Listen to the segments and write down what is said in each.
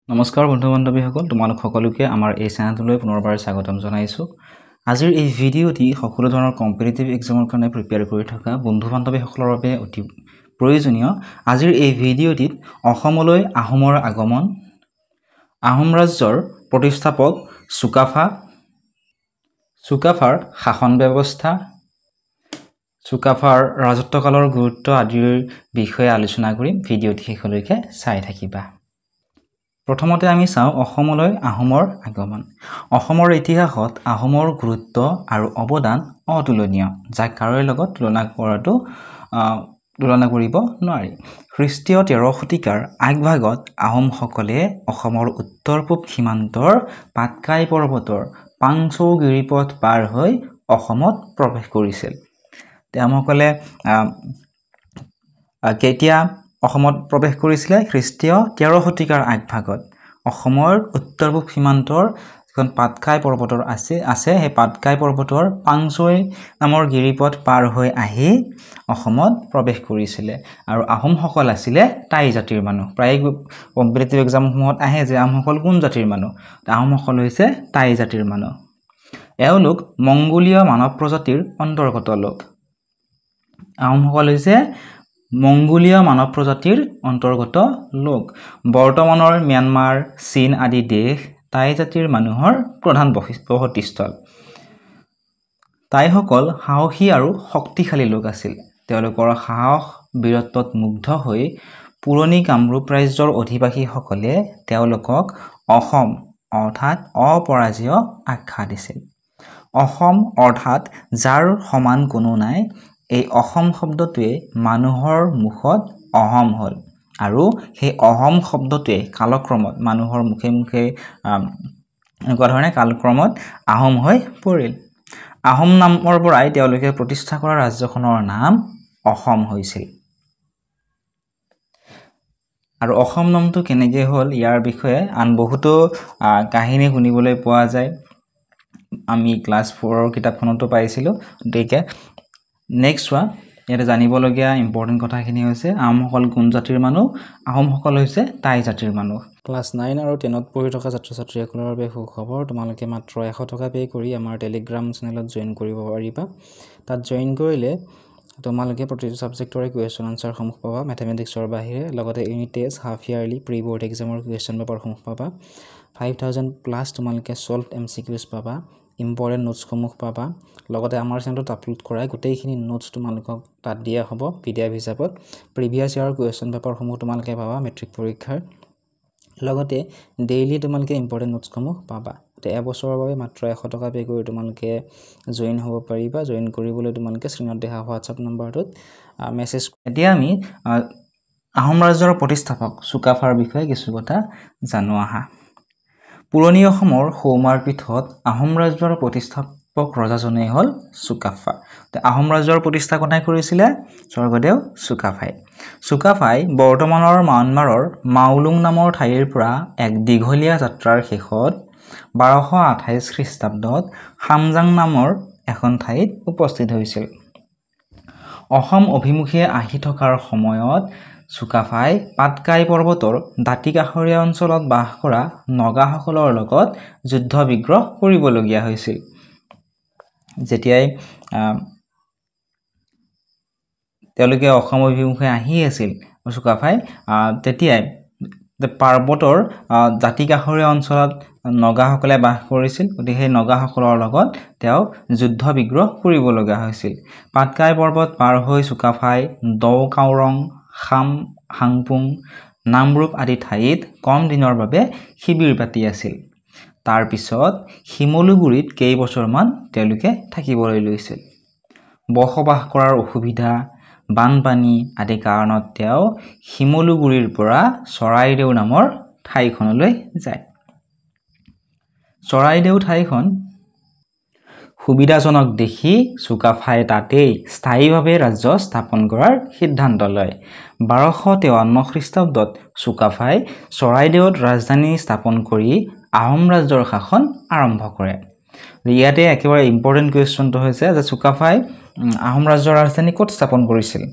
নমস্কাৰ বন্ধু বান্ধৱীসকল তোমালোক সকলোকে আমাৰ এই চেনেলটোলৈ পুনৰবাৰ স্বাগতম জনাইছোঁ। আজিৰ এই ভিডিঅ'টি সকলো ধৰণৰ কম্পিটিটিভ এক্সামৰ কাৰণে প্ৰিপেয়াৰ কৰি থকা বন্ধু বান্ধৱীসকলৰ বাবে অতি প্ৰয়োজনীয়। আজিৰ এই ভিডিঅ'টিত অসমলৈ আহোমৰ আগমন, আহোম ৰাজ্যৰ প্ৰতিষ্ঠাপক চুকাফাৰ শাসন ব্যৱস্থা, চুকাফাৰ ৰাজত্বকালৰ গুৰুত্ব আদিৰ বিষয়ে আলোচনা কৰিম। ভিডিঅ'টি শেষলৈকে চাই থাকিবা। প্ৰথমতে আমি চাওঁ অসমলৈ আহোমৰ আগমন। অসমৰ ইতিহাসত আহোমৰ গুৰুত্ব আৰু অৱদান অতুলনীয়, যাক কাৰোৰে লগত তুলনা কৰিব নোৱাৰি। খ্ৰীষ্টীয় 13 শতিকাৰ আগভাগত আহোমসকলে অসমৰ উত্তৰ পূব সীমান্তৰ পাটকাই পৰ্বতৰ পাংচৌ গিৰিপথ পাৰ হৈ অসমত প্ৰৱেশ কৰিছিল। তেওঁলোকসকলে কেতিয়া অসমত প্ৰৱেশ কৰিছিলে? খ্ৰীষ্টীয় 13 শতিকাৰ আগভাগত অসমৰ উত্তৰ পূব সীমান্তৰ যিখন পাটকাই পৰ্বতৰ আছে সেই পাটকাই পৰ্বতৰ পাংচৌ নামৰ গিৰিপথ পাৰ হৈ আহি অসমত প্ৰৱেশ কৰিছিলে। আৰু আহোমসকল আছিলে টাই জাতিৰ মানুহ। প্ৰায় কম্পিটিটিভ এক্সামসমূহত আহে যে আহোমসকল কোন জাতিৰ মানুহ? আহোমসকল হৈছে টাই জাতিৰ মানুহ। এওঁলোক মংগোলীয় মানৱ প্ৰজাতিৰ অন্তৰ্গত লোক। আহোমসকল হৈছে মংগোলীয় মানৱ প্ৰজাতিৰ অন্তৰ্গত লোক। বৰ্তমানৰ ম্যানমাৰ, চীন আদি দেশ টাই জাতিৰ মানুহৰ প্ৰধান বসতিস্থল। টাইসকল সাহসী আৰু শক্তিশালী লোক আছিল। তেওঁলোকৰ সাহস বীৰত্বত মুগ্ধ হৈ পুৰণি কামৰূপ ৰাজ্যৰ অধিবাসীসকলে তেওঁলোকক অসম অৰ্থাৎ অপৰাজেয় আখ্যা দিছিল। অসম অৰ্থাৎ যাৰ সমান কোনো নাই, এই অসম শব্দটোৱে মানুহৰ মুখত অহম হ'ল আৰু সেই অহম শব্দটোৱে কালক্ৰমত মানুহৰ মুখে মুখে এনেকুৱা ধৰণে কালক্ৰমত আহোম হৈ পৰিল। আহোম নামৰ পৰাই তেওঁলোকে প্ৰতিষ্ঠা কৰা ৰাজ্যখনৰ নাম অসম হৈছিল। আৰু অসম নামটো কেনেকৈ হ'ল ইয়াৰ বিষয়ে আন বহুতো কাহিনী শুনিবলৈ পোৱা যায়। আমি ক্লাছ 4ৰ কিতাপখনতো পাইছিলোঁ। গতিকে নেক্সট চোৱা, ইয়াতে জানিবলগীয়া ইম্পৰ্টেণ্ট কথাখিনি হৈছে আহোমসকল কোন জাতিৰ মানুহ? আহোমসকল হৈছে টাই জাতিৰ মানুহ। ক্লাছ 9 আৰু 10ত পঢ়ি থকা ছাত্ৰ ছাত্ৰীসকলৰ বাবে সুখবৰ, তোমালোকে মাত্ৰ 100 টকা পে' কৰি আমাৰ টেলিগ্ৰাম চেনেলত জইন কৰিব পাৰিবা। তাত জইন কৰিলে তোমালোকে প্ৰতিটো ছাবজেক্টৰে কুৱেশ্যন আনচাৰসমূহ পাবা, মেথমেটিক্সৰ বাহিৰে। লগতে unit test, half yearly, pre board এক্সামৰ কুৱেশ্যন পেপাৰসমূহ পাবা। 5000+ তোমালোকে ছল্ভ MCQs পাবা, ইম্পৰ্টেণ্ট নোটছসমূহ পাবা। লগতে আমাৰ চেনেলত আপলোড কৰাই গোটেইখিনি নোটছ তোমালোকক তাত দিয়া হ'ব PDF হিচাপত। প্ৰিভিয়াছ ইয়াৰৰ কুৱেশ্যন পেপাৰসমূহ তোমালোকে পাবা মেট্ৰিক পৰীক্ষাৰ। লগতে ডেইলি তোমালোকে ইম্পৰ্টেণ্ট নোটছসমূহ পাবা। এবছৰৰ বাবে মাত্ৰ 100 টকা পে' কৰি তোমালোকে জইন হ'ব পাৰিবা। জইন কৰিবলৈ তোমালোকে স্ক্ৰীণত দেখা হোৱাটছআপ নম্বৰটোত মেছেজ। এতিয়া আমি আহোম ৰাজ্যৰ প্ৰতিষ্ঠাপক চুকাফাৰ বিষয়ে কিছু কথা জানো আহা। পুৰণি অসমৰ সৌমাৰ পীঠত আহোম ৰাজ্যৰ প্ৰতিষ্ঠাপক ৰজাজনেই হ'ল চুকাফা। আহোম ৰাজ্যৰ প্ৰতিষ্ঠা কোনে কৰিছিলে? স্বৰ্গদেউ চুকাফাই। চুকাফাই বৰ্তমানৰ ম্যানমাৰৰ মাওলুং নামৰ ঠাইৰ পৰা এক দীঘলীয়া যাত্ৰাৰ শেষত 1228 খ্ৰীষ্টাব্দত খামজাং নামৰ এখন ঠাইত উপস্থিত হৈছিল। অসম অভিমুখে আহি থকাৰ সময়ত চুকাফাই পাটকাই পৰ্বতৰ দাঁতিকাষৰীয়া অঞ্চলত বাস কৰা নগাসকলৰ লগত যুদ্ধ বিগ্ৰহ কৰিবলগীয়া হৈছিল। যেতিয়াই তেওঁলোকে অসম অভিমুখে আহি আছিল চুকাফাই, তেতিয়াই পাৰ্বতৰ দাঁতিকাষৰীয়া অঞ্চলত নগাসকলে বাস কৰিছিল। গতিকে সেই নগাসকলৰ লগত তেওঁ যুদ্ধ বিগ্ৰহ কৰিব লগা হৈছিল। পাটকাই পৰ্বত পাৰ হৈ চুকাফাই দৌকাওৰং, হাংপুং, নামৰূপ আদি ঠাইত কম দিনৰ বাবে শিবিৰ পাতি আছিল। তাৰ পিছত শিমলুগুৰিত কেইবছৰমান তেওঁলোকে থাকিবলৈ লৈছিল। বসবাস কৰাৰ অসুবিধা, বানপানী আদি কাৰণত তেওঁ শিমলুগুৰিৰ পৰা চৰাইদেউ নামৰ ঠাইখনলৈ যায়। চৰাইদেউ ঠাইখন সুবিধাজনক দেখি চুকাফাই তাতেই স্থায়ীভাৱে ৰাজ্য স্থাপন কৰাৰ সিদ্ধান্ত লয়। 1253 খ্ৰীষ্টাব্দত চুকাফাই চৰাইদেউত ৰাজধানী স্থাপন কৰি আহোম ৰাজ্যৰ শাসন আৰম্ভ কৰে। ইয়াতে একেবাৰে ইম্পৰ্টেণ্ট কুৱেশ্যনটো হৈছে যে চুকাফাই আহোম ৰাজ্যৰ ৰাজধানী ক'ত স্থাপন কৰিছিল?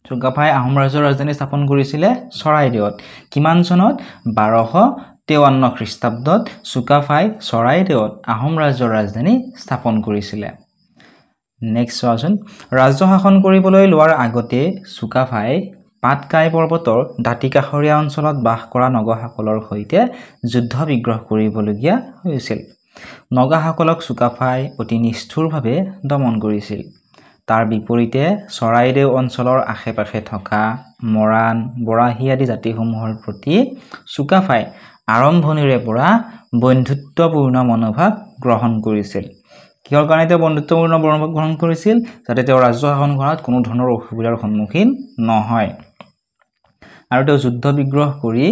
চুকাফাই আহোম ৰাজ্যৰ ৰাজধানী স্থাপন কৰিছিলে চৰাইদেউত কিমান চনত 1253 খ্ৰীষ্টাব্দত চুকাফাই চৰাইদেউত আহোম ৰাজ্যৰ ৰাজধানী স্থাপন কৰিছিলে নেক্সট চোৱাচোন ৰাজ্য শাসন কৰিবলৈ লোৱাৰ আগতে চুকাফাই পাটকাই পৰ্বতৰ দাঁতিকাষৰীয়া অঞ্চলত বাস কৰা নগাসকলৰ সৈতে যুদ্ধ বিগ্ৰহ কৰিবলগীয়া হৈছিল নগাসকলক চুকাফাই অতি নিষ্ঠুৰভাৱে দমন কৰিছিল তাৰ বিপৰীতে চৰাইদেউ অঞ্চলৰ আশে-পাশে থকা মৰাণ বৰাহী আদি জাতিসমূহৰ প্ৰতি চুকাফাই আৰম্ভণিৰে পৰা বন্ধুত্বপূৰ্ণ মনোভাৱ গ্ৰহণ কৰিছিল কিহৰ কাৰণে তেওঁ বন্ধুত্বপূৰ্ণ মনোভাৱ গ্ৰহণ কৰিছিল যাতে তেওঁ ৰাজ্য শাসন কৰাত কোনো ধৰণৰ অসুবিধাৰ সন্মুখীন নহয় আৰু তেওঁ যুদ্ধ বিগ্ৰহ কৰি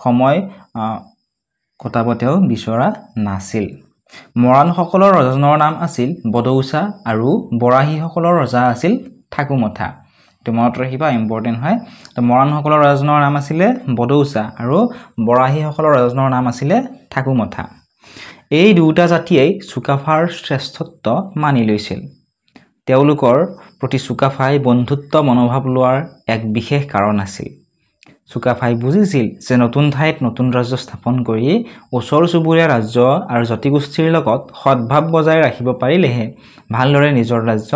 সময় কটাব তেওঁ বিচৰা নাছিল মৰাণসকলৰ ৰজাৰ নাম আছিল বদৌচা আৰু বৰাহীসকলৰ ৰজা আছিল ঠাকুমথা এটো মনত ৰাখিবা ইম্পৰ্টেন্ট হয় তো মৰাণসকলৰ ৰজাৰ নাম আছিল বদৌচা আৰু বৰাহীসকলৰ ৰজাৰ নাম আছিল ঠাকুমথা এই দুটা জাতিয়ে চুকাফাৰ শ্ৰেষ্ঠত্ব মানি লৈছিল তেওঁলোকৰ প্ৰতি চুকাফাই বন্ধুত্ব মনোভাৱ লোৱাৰ এক বিশেষ কাৰণ আছিল চুকাফাই বুজিছিল যে নতুন ঠাইত নতুন ৰাজ্য স্থাপন কৰি ওচৰ চুবুৰীয়া ৰাজ্য আৰু জাতিগোষ্ঠীৰ লগত সদ্ভাৱ বজাই ৰাখিব পাৰিলেহে ভালদৰে নিজৰ ৰাজ্য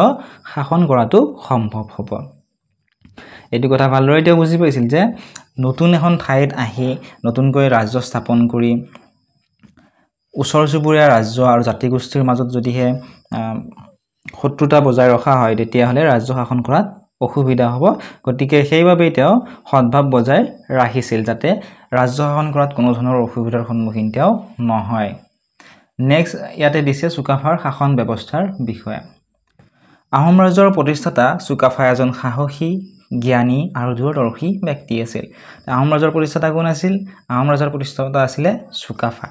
শাসন কৰাটো সম্ভৱ হ'ব এইটো কথা ভালদৰে তেওঁ বুজি পাইছিল যে নতুন এখন ঠাইত আহি নতুনকৈ ৰাজ্য স্থাপন কৰি ওচৰ চুবুৰীয়া ৰাজ্য আৰু জাতিগোষ্ঠীৰ মাজত যদিহে শত্ৰুতা বজাই ৰখা হয় তেতিয়াহলে ৰাজ্য শাসন কৰাত অসুবিধা হ'ব গতিকে সেইভাবে তেওঁ সদ্ভাৱ বজাই ৰাখিছিল যাতে ৰাজ্য শাসন কৰাত কোনো ধৰণৰ অসুবিধাৰ সন্মুখীন তেওঁ নহয় নেক্সট ইয়াতে দিছে চুকাফাৰ শাসন ব্যৱস্থাৰ বিষয়ে আহোম ৰাজ্যৰ প্ৰতিষ্ঠাতা চুকাফা এজন সাহসী জ্ঞানী আৰু দূৰদৰ্শী ব্যক্তি আছিল আহোম ৰাজ্যৰ প্ৰতিষ্ঠাতা কোন আছিল আহোম ৰাজ্যৰ প্ৰতিষ্ঠাতা আছিল চুকাফা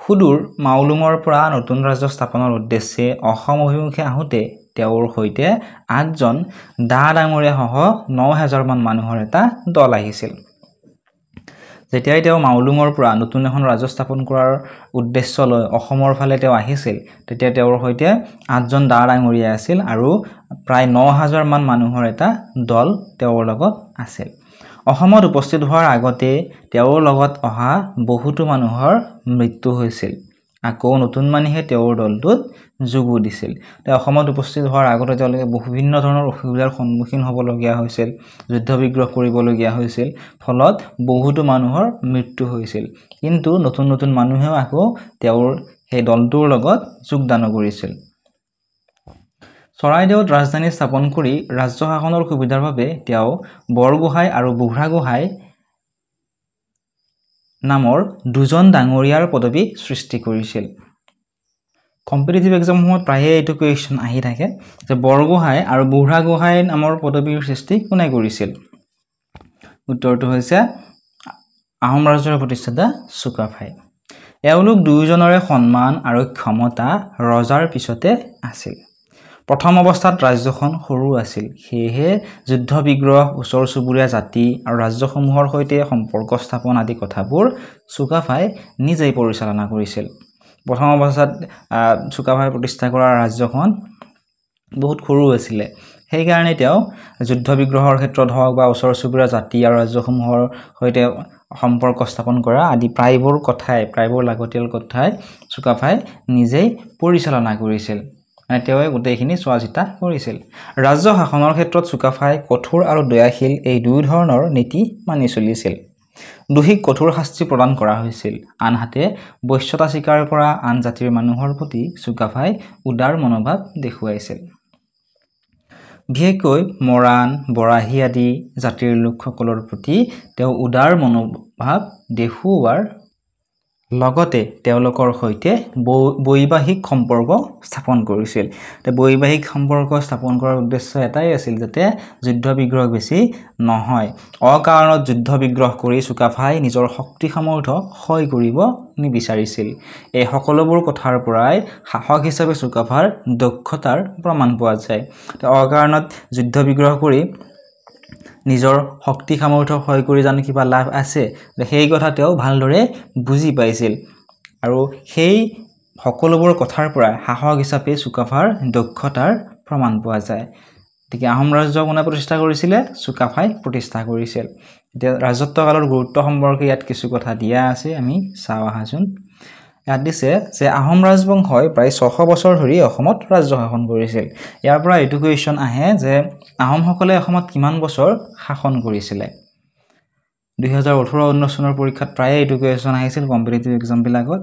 হুদুৰ মাউলুঙৰ পৰা নতুন ৰাজ্য স্থাপনৰ উদ্দেশ্যে অসম অভিমুখে আহোতে তেওঁৰ সৈতে 8জন ডাঙৰীয়া সহ 9000 মান মানুহৰ এটা দল আহিছিল যেতিয়াই তেওঁ মাউলুঙৰ পৰা নতুন এখন ৰাজ্য স্থাপন কৰাৰ উদ্দেশ্য লৈ অসমৰ ফালে তেওঁ আহিছিল তেতিয়া তেওঁৰ সৈতে 8জন ডাঙৰীয়া আছিল আৰু প্ৰায় 9000 মান মানুহৰ এটা দল তেওঁৰ লগত আছিল অসমত উপস্থিত হোৱাৰ আগতে তেওঁৰ লগত অহা বহুতো মানুহৰ মৃত্যু হৈছিল আকৌ নতুন মানুহে তেওঁৰ দলটোত যোগ দিছিল তেওঁ অসমত উপস্থিত হোৱাৰ আগতে তেওঁলোকে বিভিন্ন ধৰণৰ অসুবিধাৰ সন্মুখীন হ'বলগীয়া হৈছিল যুদ্ধ বিগ্ৰহ কৰিবলগীয়া হৈছিল ফলত বহুতো মানুহৰ মৃত্যু হৈছিল কিন্তু নতুন মানুহেও আকৌ তেওঁৰ সেই দলটোৰ লগত যোগদান কৰিছিল চৰাইদেউত ৰাজধানী স্থাপন কৰি ৰাজ্য শাসনৰ সুবিধাৰ বাবে তেওঁ বৰগোহাঁই আৰু বুঢ়াগোহাঁই নামৰ দুজন ডাঙৰীয়াৰ পদবী সৃষ্টি কৰিছিল কম্পিটিটিভ এক্সামসমূহত প্ৰায়ে এইটো কোৱেশ্চন আহি থাকে যে বৰগোহাঁই আৰু বুঢ়াগোহাঁই নামৰ পদবীৰ সৃষ্টি কোনে কৰিছিল উত্তৰটো হৈছে আহোম ৰাজ্যৰ প্ৰতিষ্ঠাতা চুকাফাই এওঁলোক দুয়োজনৰে সন্মান আৰু ক্ষমতা ৰজাৰ পিছতে আছিল প্ৰথম অৱস্থাত ৰাজ্যখন সৰু আছিল সেয়েহে যুদ্ধ বিগ্ৰহ ওচৰ চুবুৰীয়া জাতি আৰু ৰাজ্যসমূহৰ সৈতে সম্পৰ্ক স্থাপন আদি কথাবোৰ চুকাফাই নিজেই পৰিচালনা কৰিছিল প্ৰথম অৱস্থাত চুকাফাই প্ৰতিষ্ঠা কৰা ৰাজ্যখন বহুত সৰু আছিল সেই কাৰণে তেওঁ যুদ্ধ বিগ্ৰহৰ ক্ষেত্ৰত হওক বা ওচৰ চুবুৰীয়া জাতি আৰু ৰাজ্যসমূহৰ সৈতে সম্পৰ্ক স্থাপন কৰা আদি প্ৰায়বোৰ লাগতিয়াল কথাই চুকাফাই নিজেই পৰিচালনা কৰিছিল তেওঁৱে গোটেইখিনি চোৱাচিতা কৰিছিল ৰাজ্য শাসনৰ ক্ষেত্ৰত চুকাফাই কঠোৰ আৰু দয়াশীল এই দুই ধৰণৰ নীতি মানি চলিছিল দোষীক কঠোৰ শাস্তি প্ৰদান কৰা হৈছিল আনহাতে বৈশ্যতা স্বীকাৰ কৰা আন জাতিৰ মানুহৰ প্ৰতি চুকাফাই উদাৰ মনোভাৱ দেখুৱাইছিল বিশেষকৈ মৰাণ বৰাহী আদি জাতিৰ লোকসকলৰ প্ৰতি তেওঁ উদাৰ মনোভাৱ দেখুওৱাৰ লগতে তেওঁলোকৰ সৈতে বৈবাহিক সম্পৰ্ক স্থাপন কৰিছিল বৈবাহিক সম্পৰ্ক স্থাপন কৰাৰ উদ্দেশ্য এটাই আছিল যাতে যুদ্ধ বিগ্ৰহ বেছি নহয় অকাৰণত যুদ্ধ বিগ্ৰহ কৰি চুকাফাই নিজৰ শক্তি সামৰ্থ্য ক্ষয় কৰিব নিবিচাৰিছিল এই সকলোবোৰ কথাৰ পৰাই সাহস হিচাপে চুকাফাৰ দক্ষতাৰ প্ৰমাণ পোৱা যায় অকাৰণত যুদ্ধ বিগ্ৰহ কৰি নিজৰ শক্তি সামৰ্থ্য ক্ষয় কৰি জানো কিবা লাভ আছে সেই কথা তেওঁ ভালদৰে বুজি পাইছিল আৰু সেই সকলোবোৰ কথাৰ পৰা সাহস হিচাপে চুকাফাৰ দক্ষতাৰ প্ৰমাণ পোৱা যায় গতিকে আহোম ৰাজ্য কোনে প্ৰতিষ্ঠা কৰিছিলে চুকাফাই প্ৰতিষ্ঠা কৰিছিল এতিয়া ৰাজত্বকালৰ গুৰুত্ব সম্পৰ্কে ইয়াত কিছু কথা দিয়া আছে আমি চাওঁ আহাচোন ইয়াত দিছে যে আহোম ৰাজবংশই প্ৰায় 600 বছৰ ধৰি অসমত ৰাজ্য শাসন কৰিছিল ইয়াৰ পৰা এইটো কোৱেশ্চন আহে যে আহোমসকলে অসমত কিমান বছৰ শাসন কৰিছিলে 2018-19 চনৰ পৰীক্ষাত প্ৰায় এইটো কোৱেশ্চন আহিছিল কম্পিটিটিভ এক্সাম বিলাকত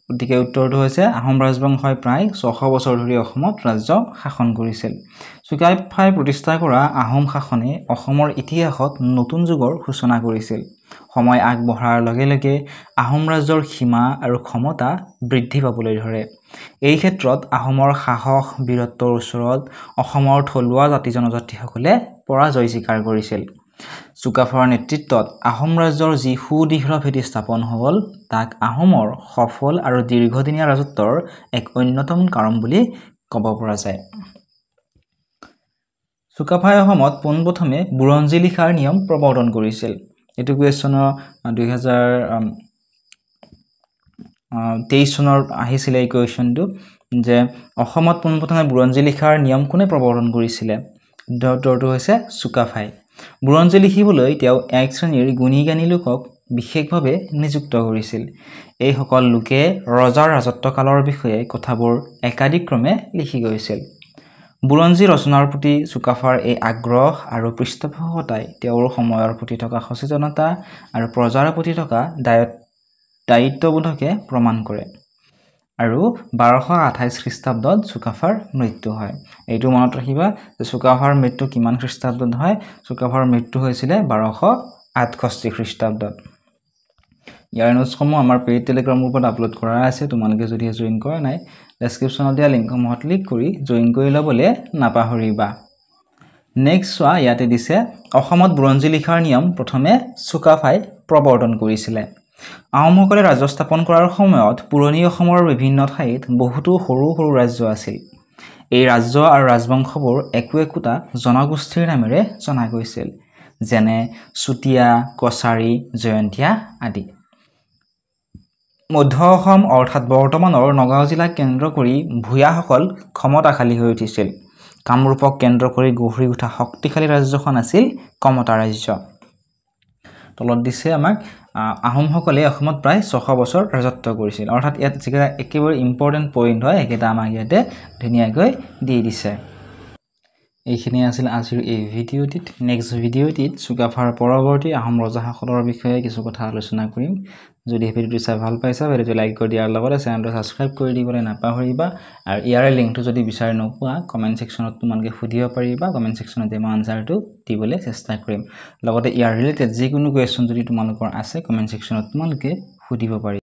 গতিকে উত্তৰটো হৈছে আহোম ৰাজবংশই প্ৰায় 600 বছৰ ধৰি অসমত ৰাজ্য শাসন কৰিছিল চুকাফাই প্ৰতিষ্ঠা কৰা আহোম শাসনে অসমৰ ইতিহাসত নতুন যুগৰ সূচনা কৰিছিল সময় আগবঢ়াৰ লগে লগে আহোম ৰাজ্যৰ সীমা আৰু ক্ষমতা বৃদ্ধি পাবলৈ ধৰে এই ক্ষেত্ৰত আহোমৰ সাহস বীৰত্বৰ ওচৰত অসমৰ থলুৱা জাতি জনজাতিসকলে পৰাজয় স্বীকাৰ কৰিছিল চুকাফাৰ নেতৃত্বত আহোম ৰাজ্যৰ যি সুদৃঢ় ভেটি স্থাপন হ'ল তাক আহোমৰ সফল আৰু দীৰ্ঘদিনীয়া ৰাজত্বৰ এক অন্যতম কাৰণ বুলি ক'ব পৰা যায় চুকাফাই অসমত পোনপ্ৰথমে বুৰঞ্জী লিখাৰ নিয়ম প্ৰৱৰ্তন কৰিছিল এটো কোৱেশ্চন 2023 চনৰ আহিছিল এই কোৱেশ্চনটো যে অসমত পোনপ্ৰথমে বুৰঞ্জী লিখাৰ নিয়ম কোনে প্ৰৱৰ্তন কৰিছিল উত্তৰটো হৈছে চুকাফাই বুৰঞ্জী লিখিবলৈ তেওঁ এক শ্ৰেণীৰ গুণীজ্ঞানী লোকক বিশেষভাৱে নিযুক্ত কৰিছিল এই সকল লোকে ৰজাৰ ৰাজত্বকালৰ বিষয়ে কথাবোৰ একাধিক্ৰমে লিখি গৈছিল বুৰঞ্জী ৰচনাৰ প্ৰতি চুকাফাৰ এই আগ্ৰহ আৰু পৃষ্ঠপোষকতাই তেওঁৰ সময়ৰ প্ৰতি থকা সচেতনতা আৰু প্ৰজাৰ প্ৰতি থকা দায়িত্ববোধকে প্ৰমাণ কৰে আৰু 1228 খ্ৰীষ্টাব্দত চুকাফাৰ মৃত্যু হয় এইটো মনত ৰাখিবা যে চুকাফাৰ মৃত্যু কিমান খ্ৰীষ্টাব্দত হয় চুকাফাৰ মৃত্যু হৈছিল 1268 খ্ৰীষ্টাব্দত ইয়াৰ নোটসমূহ আমাৰ পেইড টেলিগ্ৰাম গ্ৰুপত আপলোড কৰা আছে তোমালোকে যদি জয়েন কৰা নাই ডেসক্ৰিপচনত দিয়া লিংকসমূহত ক্লিক কৰি জয়েন কৰি ল'বলৈ নাপাহৰিবা নেক্সট চোৱা ইয়াতে দিছে অসমত বুৰঞ্জী লিখাৰ নিয়ম প্ৰথমে চুকাফাই প্ৰৱৰ্তন কৰিছিল আহোমসকলে ৰাজ্য স্থাপন কৰাৰ সময়ত পুৰণি অসমৰ বিভিন্ন ঠাইত বহুতো সৰু সৰু ৰাজ্য আছিল এই ৰাজ্য আৰু ৰাজবংশবোৰ একোটা জনগোষ্ঠীৰ নামেৰে জনা গৈছিল যেনে চুতীয়া কছাৰী জয়ন্তীয়া আদি মধ্য অসম অৰ্থাৎ বৰ্তমানৰ নগাঁও জিলাক কেন্দ্ৰ কৰি ভূঞাসকল ক্ষমতাশালী হৈ উঠিছিল কামৰূপক কেন্দ্ৰ কৰি গঢ়ি উঠা শক্তিশালী ৰাজ্যখন আছিল কমতা ৰাজ্য তলত দিছে আমাক আহোমসকলে অসমত প্ৰায় 600 বছৰ ৰাজত্ব কৰিছিল অৰ্থাৎ ইয়াত যিকেইটা একেবাৰে ইম্পৰ্টেন্ট পইণ্ট হয় একেটা আমাক ইয়াতে ধুনীয়াকৈ দি দিছে এইখিনি আছিল আজিৰ এই ভিডিঅ'টিত নেক্সট ভিডিঅ'টিত চুকাফাৰ পৰৱৰ্তী আহোম ৰজাসকলৰ বিষয়ে কিছু কথা আলোচনা কৰিম যদি ভিডিঅ'টো চাই ভাল পাইছা ভিডিঅ'টো লাইক কৰি দিয়াৰ লগতে চেনেলটো সাবস্ক্ৰাইব কৰি দিবলৈ নাপাহৰিবা আৰু ইয়াৰ লিংকটো যদি বিচাৰি নোপোৱা কমেন্ট সেকশনত তোমালোকে সুধিব পাৰিবা কমেন্ট সেকশনত মই আনসাৰটো দিবলৈ চেষ্টা কৰিম লগতে ইয়াৰ ৰিলেটেড যিকোনো কোৱেশ্চন যদি তোমালোকৰ আছে কমেন্ট সেকশনত তোমালোকে সুধিব পাৰিবা